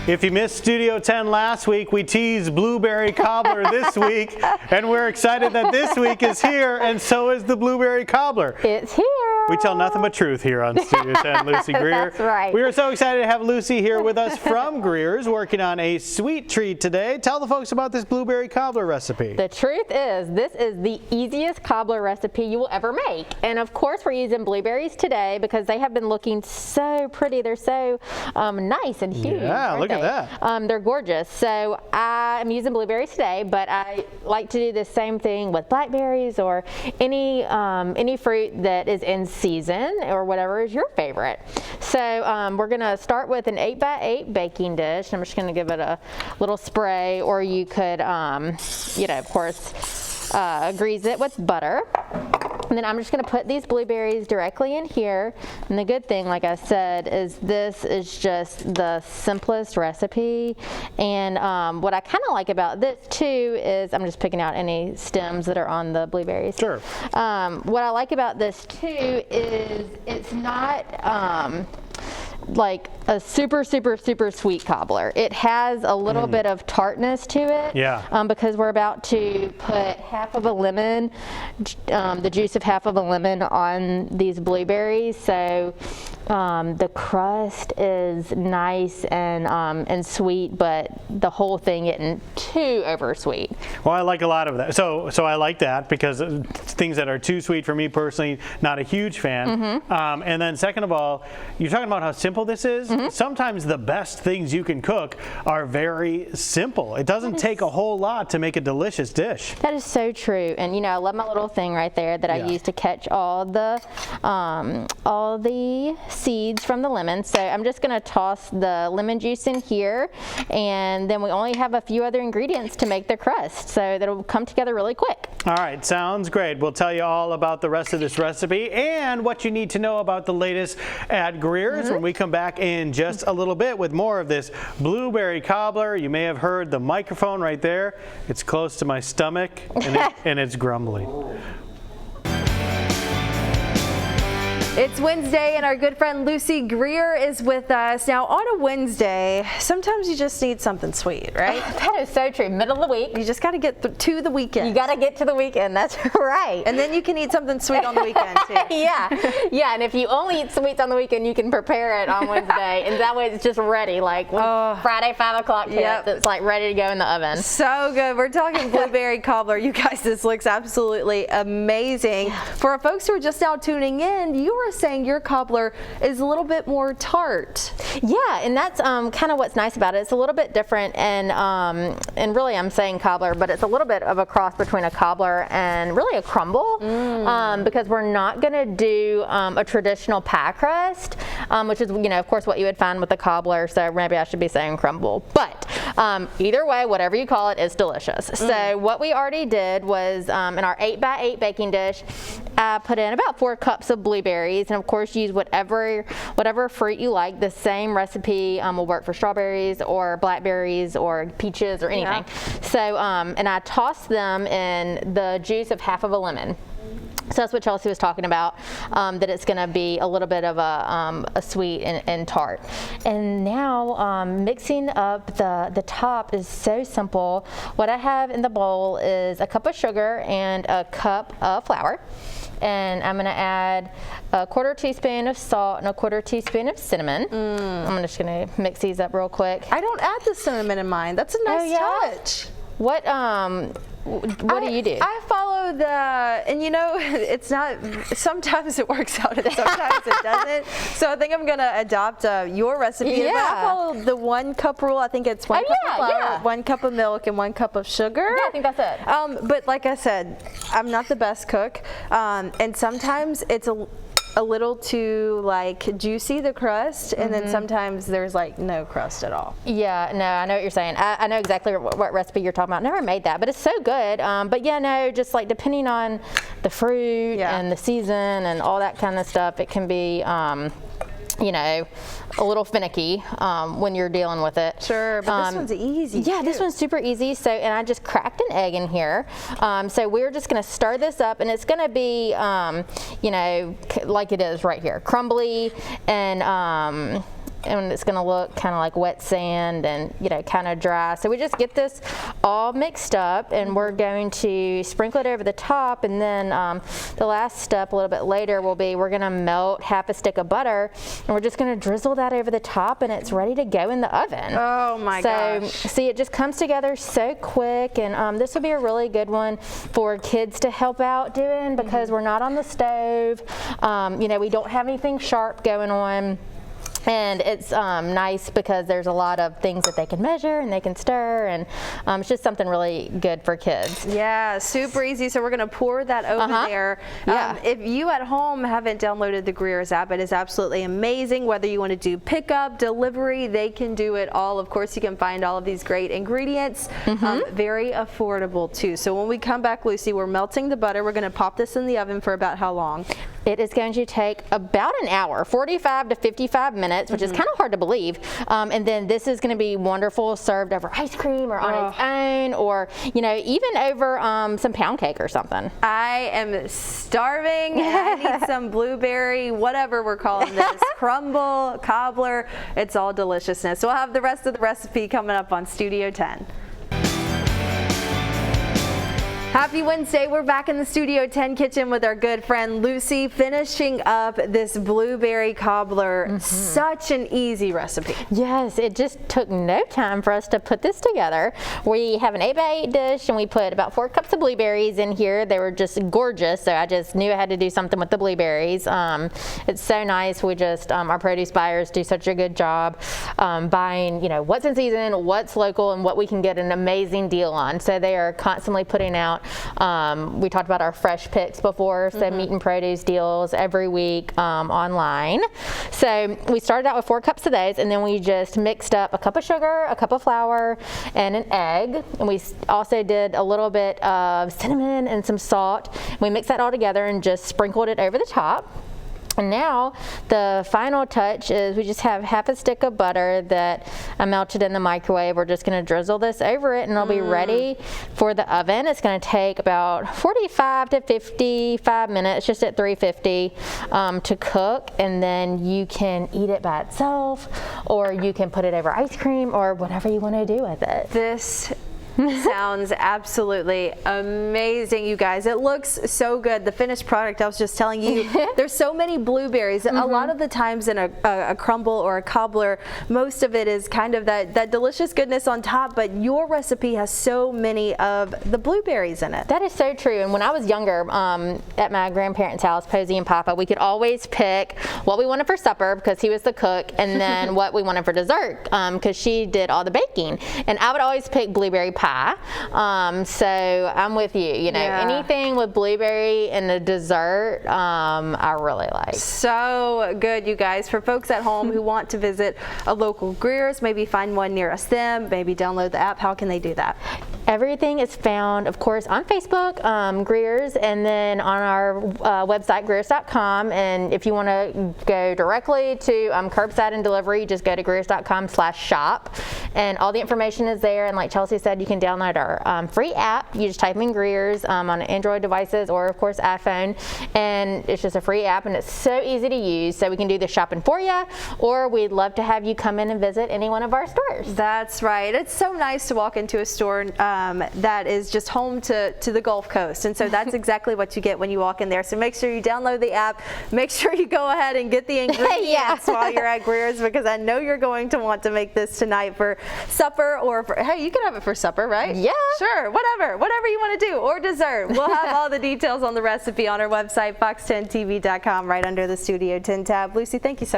If you missed Studio 10 last week, we teased blueberry cobbler this week, and we're excited that this week is here, and so is the blueberry cobbler. It's here. We tell nothing but truth here on Studio 10, Lucy Greer. That's right. We are so excited to have Lucy here with us from Greer's, working on a sweet treat today. Tell the folks about this blueberry cobbler recipe. The truth is, this is the easiest cobbler recipe you will ever make. And of course, we're using blueberries today because they have been looking so pretty. They're so nice and huge. Yeah, look at that. They're gorgeous. So I'm using blueberries today, but I like to do the same thing with blackberries or any fruit that is in season or whatever is your favorite. So we're gonna start with an 8x8 baking dish. I'm just gonna give it a little spray, or you could, of course, grease it with butter. And then I'm just going to put these blueberries directly in here. And the good thing, like I said, is this is just the simplest recipe. And what I kind of like about this too is, I'm just picking out any stems that are on the blueberries. Sure. What I like about this too is it's not like a super sweet cobbler. It has a little bit of tartness to it. Yeah. Because we're about to put half of a lemon, the juice of half of a lemon on these blueberries. So the crust is nice and sweet, but the whole thing isn't too over sweet. Well, I like a lot of that. So I like that because things that are too sweet for me personally, not a huge fan. And then second of all, you're talking about how simple this is. Sometimes the best things you can cook are very simple. It doesn't take a whole lot to make a delicious dish. That is so true. And I love my little thing right there that I use to catch all the seeds from the lemon. So I'm just going to toss the lemon juice in here, and then we only have a few other ingredients to make the crust, so that'll come together really quick. All right, sounds great. We'll tell you all about the rest of this recipe and what you need to know about the latest at Greer's when we come back in just a little bit with more of this blueberry cobbler. You may have heard the microphone right there. It's close to my stomach and it's grumbling. It's Wednesday, and our good friend Lucy Greer is with us. Now, on a Wednesday, sometimes you just need something sweet, right? That is so true. Middle of the week. You just got to get to the weekend. You got to get to the weekend. That's right. And then you can eat something sweet on the weekend, too. Yeah. And if you only eat sweets on the weekend, you can prepare it on Wednesday. And that way it's just ready. Like Friday, 5 o'clock hits, it's like ready to go in the oven. So good. We're talking blueberry cobbler. You guys, this looks absolutely amazing. For our folks who are just now tuning in, you were saying your cobbler is a little bit more tart. Yeah, and that's kind of what's nice about it. It's a little bit different, and really I'm saying cobbler, but it's a little bit of a cross between a cobbler and really a crumble, because we're not going to do a traditional pie crust, which is of course what you would find with the cobbler. So maybe I should be saying crumble, but either way, whatever you call it, is delicious. So what we already did was in our 8x8 baking dish, I put in about 4 cups of blueberries, and of course use whatever fruit you like. The same recipe will work for strawberries or blackberries or peaches or anything. So and I tossed them in the juice of half of a lemon. So that's what Chelsea was talking about, that it's going to be a little bit of a sweet and tart. And now mixing up the top is so simple. What I have in the bowl is a cup of sugar and a cup of flour. And I'm going to add a 1/4 teaspoon of salt and a 1/4 teaspoon of cinnamon. I'm just going to mix these up real quick. I don't add the cinnamon in mine. That's a nice touch. What do you do? I follow and it's not, sometimes it works out and sometimes it doesn't. So I think I'm going to adopt your recipe. But I follow the 1 cup rule. I think it's 1 cup of flour, 1 cup of milk, and 1 cup of sugar. Yeah, I think that's it. But like I said, I'm not the best cook. And sometimes it's a little too juicy, the crust, and then sometimes there's no crust at all. Yeah, no, I know what you're saying. I know exactly what recipe you're talking about. Never made that, but it's so good. But yeah, no, just depending on the fruit and the season and all that kind of stuff, it can be a little finicky when you're dealing with it. Sure, but this one's easy. Yeah, this one's super easy. So, and I just cracked an egg in here. So we're just going to stir this up, and it's going to be, like it is right here, crumbly and and it's going to look kind of like wet sand and, you know, kind of dry. So we just get this all mixed up, and we're going to sprinkle it over the top, and then the last step a little bit later will be we're going to melt half a stick of butter, and we're just going to drizzle that over the top, and it's ready to go in the oven. Oh my gosh. So see, it just comes together so quick, and this would be a really good one for kids to help out doing, because we're not on the stove. You know, we don't have anything sharp going on. And it's nice because there's a lot of things that they can measure and they can stir, and it's just something really good for kids. Yeah, super easy. So we're going to pour that over there. Yeah. If you at home haven't downloaded the Greer's app, it is absolutely amazing. Whether you want to do pickup, delivery, they can do it all. Of course, you can find all of these great ingredients. Very affordable too. So when we come back, Lucy, we're melting the butter. We're going to pop this in the oven for about how long? It is going to take about an hour, 45 to 55 minutes, which is kind of hard to believe. And then this is going to be wonderful served over ice cream or on its own, or, you know, even over some pound cake or something. I am starving. I need some blueberry, whatever we're calling this, crumble, cobbler. It's all deliciousness. We'll have the rest of the recipe coming up on Studio 10. Happy Wednesday. We're back in the Studio 10 kitchen with our good friend Lucy, finishing up this blueberry cobbler. Such an easy recipe. Yes, it just took no time for us to put this together. We have an 8x8 dish, and we put about 4 cups of blueberries in here. They were just gorgeous, so I just knew I had to do something with the blueberries. It's so nice. We just, our produce buyers do such a good job buying, you know, what's in season, what's local, and what we can get an amazing deal on. So they are constantly putting out, we talked about our fresh picks before, so meat and produce deals every week online. So we started out with 4 cups of those, and then we just mixed up a cup of sugar, a cup of flour, and an egg. And we also did a little bit of cinnamon and some salt. We mixed that all together and just sprinkled it over the top. And now the final touch is we just have half a stick of butter that I melted in the microwave. We're just going to drizzle this over it, and it'll be ready for the oven. It's going to take about 45 to 55 minutes, just at 350, to cook, and then you can eat it by itself, or you can put it over ice cream, or whatever you want to do with it. This sounds absolutely amazing, you guys. It looks so good. The finished product, I was just telling you, there's so many blueberries. A lot of the times in a crumble or a cobbler, most of it is kind of that delicious goodness on top, but your recipe has so many of the blueberries in it. That is so true. And when I was younger, at my grandparents' house, Posey and Papa, we could always pick what we wanted for supper, because he was the cook, and then what we wanted for dessert, because she did all the baking. And I would always pick blueberry pie. So I'm with you. You know, anything with blueberry in the dessert, I really like. So good, you guys. For folks at home who want to visit a local Greer's, maybe find one nearest them, maybe download the app, how can they do that? Everything is found, of course, on Facebook, Greer's, and then on our website, greers.com. And if you want to go directly to curbside and delivery, just go to greers.com/shop. And all the information is there. And like Chelsea said, you can download our free app. You just type in Greer's on Android devices, or of course iPhone, and it's just a free app, and it's so easy to use. So we can do the shopping for you, or we'd love to have you come in and visit any one of our stores. That's right. It's so nice to walk into a store that is just home to the Gulf Coast, and so that's exactly what you get when you walk in there. So make sure you download the app. Make sure you go ahead and get the ingredients while you're at Greer's, because I know you're going to want to make this tonight for supper, or for, hey, you can have it for supper, right? Yeah. Sure, whatever you want to do, or dessert. We'll have all the details on the recipe on our website, fox10tv.com, right under the Studio 10 tab. Lucy, thank you so much.